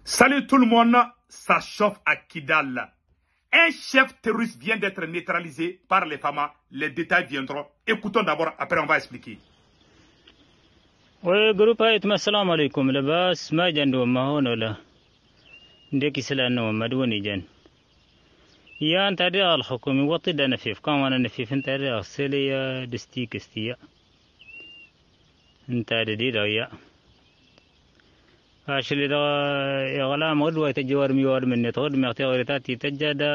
Salut tout le monde, ça chauffe à Kidal. Un chef terroriste vient d'être neutralisé par les FAMA. Les détails viendront. Écoutons d'abord, après on va expliquer. Oui, groupe assalamu alaikum. Labas ma jando ma hono la. Ndeki silano madwani jan. يا أنت ريال الحكومي وطي ده نفيف كان وانا نفيف أنت ريال سيليا دستيك استيا أنت ديدا يا أشلي دا يغلا مغدوة تجوار ميوار من نتغد مغتي غيرتاتي تجدا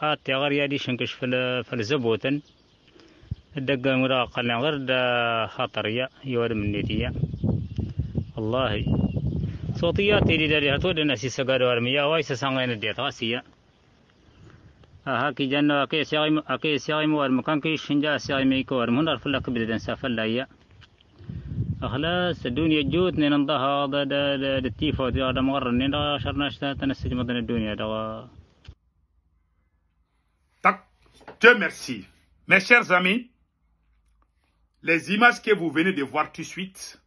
آت يغار يادي شنكش فالزبوتن الدقا مراقل غير دا خطر يا يوار من نتيا والله صوتياتي دي داري هتود ناسي سقار وارميا وايسا سانغين ديت غاسيا هاكي جنة أكي سياغي موار مكان كي شنجا سياغي ميكوار من أرفل لك بدن سافل يا خلاص الدنيا جوت ننضها هذا التيفو هذا مغرر ننضا شرناش تنسج مدن الدنيا دوا. Dieu merci. Mes chers amis, les images que vous venez de voir tout de suite,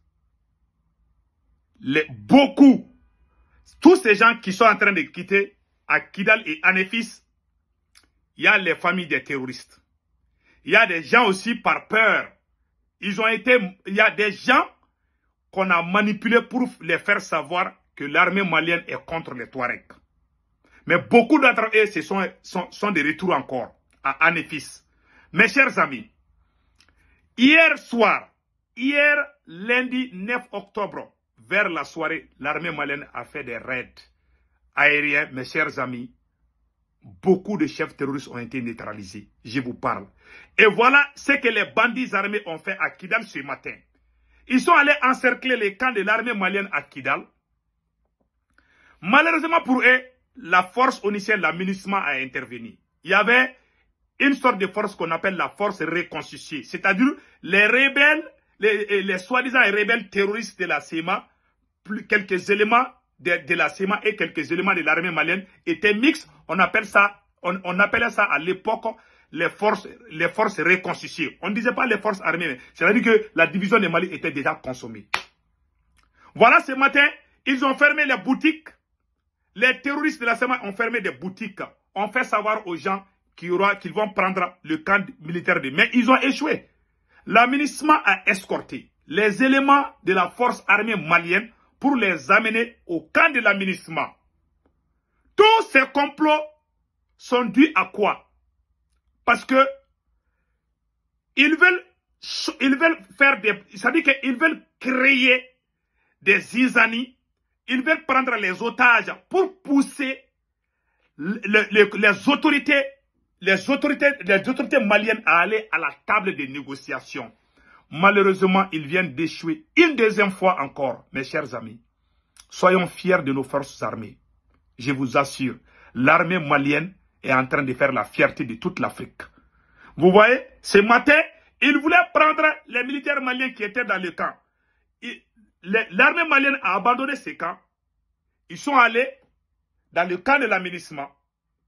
tous ces gens qui sont en train de quitter à Kidal et Anefis, il y a les familles des terroristes. Il y a des gens aussi par peur. Il y a des gens qu'on a manipulés pour les faire savoir que l'armée malienne est contre les Touaregs. Mais beaucoup d'entre eux sont de retour encore à Anefis. Mes chers amis, hier lundi 9 octobre, vers la soirée, l'armée malienne a fait des raids aériens, mes chers amis. Beaucoup de chefs terroristes ont été neutralisés. Je vous parle. Et voilà ce que les bandits armés ont fait à Kidal ce matin. Ils sont allés encercler les camps de l'armée malienne à Kidal. Malheureusement pour eux, la force onicienne, la MINUSMA a intervenu. Il y avait une sorte de force qu'on appelle la force reconstituée. C'est-à-dire les rebelles, les soi-disant rebelles terroristes de la CEMA, quelques éléments de la CEMA et quelques éléments de l'armée malienne étaient mixtes. On appelait ça à l'époque les forces reconstituées. On ne disait pas les forces armées. C'est-à-dire que la division des Mali était déjà consommée. Voilà, ce matin, ils ont fermé les boutiques. Les terroristes de la CEMA ont fermé des boutiques. On fait savoir aux gens qu'ils vont prendre le camp militaire de... Mais ils ont échoué. La MINUSMA a escorté les éléments de la force armée malienne pour les amener au camp de la MINUSMA. Tous ces complots sont dus à quoi? Parce que ils veulent faire des... C'est-à-dire qu'ils veulent créer des zizanies. Ils veulent prendre les otages pour pousser les autorités maliennes à aller à la table de négociation. Malheureusement, ils viennent d'échouer une deuxième fois encore, mes chers amis. Soyons fiers de nos forces armées. Je vous assure, l'armée malienne est en train de faire la fierté de toute l'Afrique. Vous voyez, ce matin, ils voulaient prendre les militaires maliens qui étaient dans le camp. L'armée malienne a abandonné ces camps. Ils sont allés dans le camp de la MINUSMA.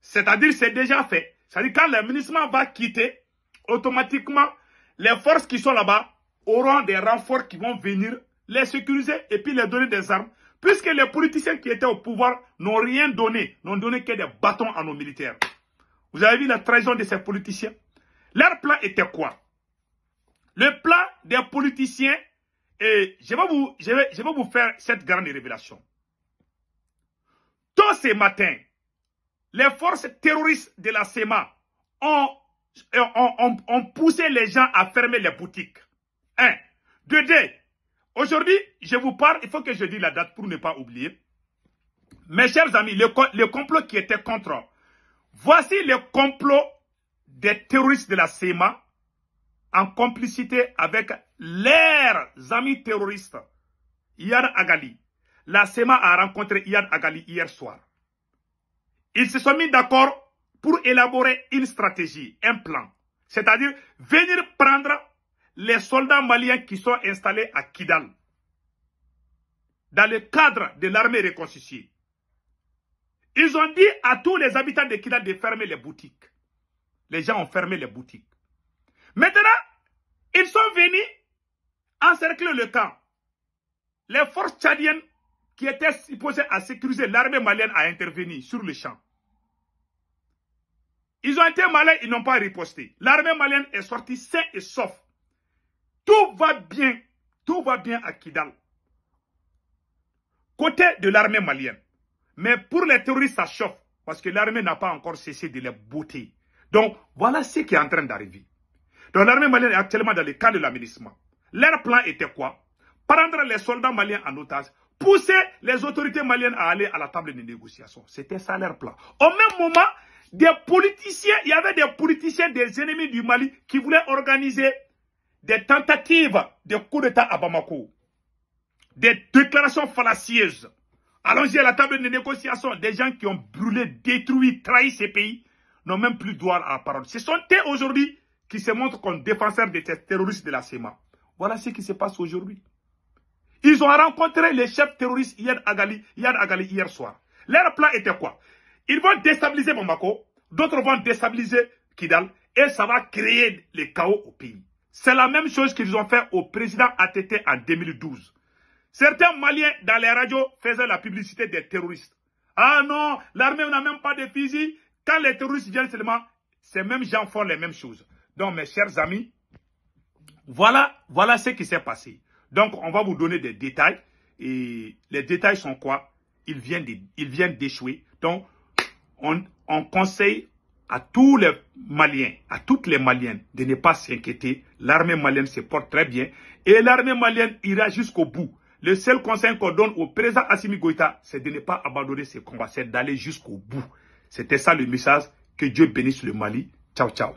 C'est-à-dire, c'est déjà fait. C'est-à-dire, quand la MINUSMA va quitter, automatiquement, les forces qui sont là-bas auront des renforts qui vont venir les sécuriser et puis les donner des armes. Puisque les politiciens qui étaient au pouvoir n'ont rien donné, n'ont donné que des bâtons à nos militaires. Vous avez vu la trahison de ces politiciens? Leur plan était quoi? Le plan des politiciens, et je vais vous faire cette grande révélation. Tous ces matins, les forces terroristes de la CEMA ont poussé les gens à fermer les boutiques. 1. 2. Aujourd'hui, je vous parle, il faut que je dise la date pour ne pas oublier. Mes chers amis, le complot qui était contre, voici le complot des terroristes de la CEMA en complicité avec leurs amis terroristes. Iyad Agali. La CEMA a rencontré Iyad Agali hier soir. Ils se sont mis d'accord pour élaborer une stratégie, un plan. C'est-à-dire venir prendre les soldats maliens qui sont installés à Kidal, dans le cadre de l'armée reconstituée. Ils ont dit à tous les habitants de Kidal de fermer les boutiques. Les gens ont fermé les boutiques. Maintenant, ils sont venus encercler le camp. Les forces tchadiennes qui était supposé à sécuriser l'armée malienne a intervenu sur le champ. Ils ont été malins, ils n'ont pas riposté. L'armée malienne est sortie sain et sauf. Tout va bien à Kidal. Côté de l'armée malienne. Mais pour les terroristes, ça chauffe. Parce que l'armée n'a pas encore cessé de les botter. Donc, voilà ce qui est en train d'arriver. Donc, l'armée malienne est actuellement dans le cas de l'aménagement. Leur plan était quoi? Prendre les soldats maliens en otage, pousser les autorités maliennes à aller à la table de négociation. C'était ça leur plan. Au même moment, des politiciens, il y avait des politiciens des ennemis du Mali qui voulaient organiser des tentatives de coup d'État à Bamako. Des déclarations fallacieuses. Allons-y à la table de négociation. Des gens qui ont brûlé, détruit, trahi ces pays n'ont même plus droit à la parole. Ce sont eux aujourd'hui qui se montrent comme défenseurs des terroristes de la CEMA. Voilà ce qui se passe aujourd'hui. Ils ont rencontré les chefs terroristes Yad Agali hier soir. Leur plan était quoi? Ils vont déstabiliser Bamako, d'autres vont déstabiliser Kidal, et ça va créer le chaos au pays. C'est la même chose qu'ils ont fait au président ATT en 2012. Certains Maliens dans les radios faisaient la publicité des terroristes. Ah non, l'armée n'a même pas de fusils. Quand les terroristes viennent seulement, ces mêmes gens font les mêmes choses. Donc mes chers amis, voilà ce qui s'est passé. Donc on va vous donner des détails. Et les détails sont quoi? Ils viennent d'échouer. Donc on conseille à tous les Maliens, à toutes les Maliennes de ne pas s'inquiéter. L'armée malienne se porte très bien. Et l'armée malienne ira jusqu'au bout. Le seul conseil qu'on donne au président Assimi Goïta, c'est de ne pas abandonner ses combats, c'est d'aller jusqu'au bout. C'était ça le message. Que Dieu bénisse le Mali. Ciao, ciao.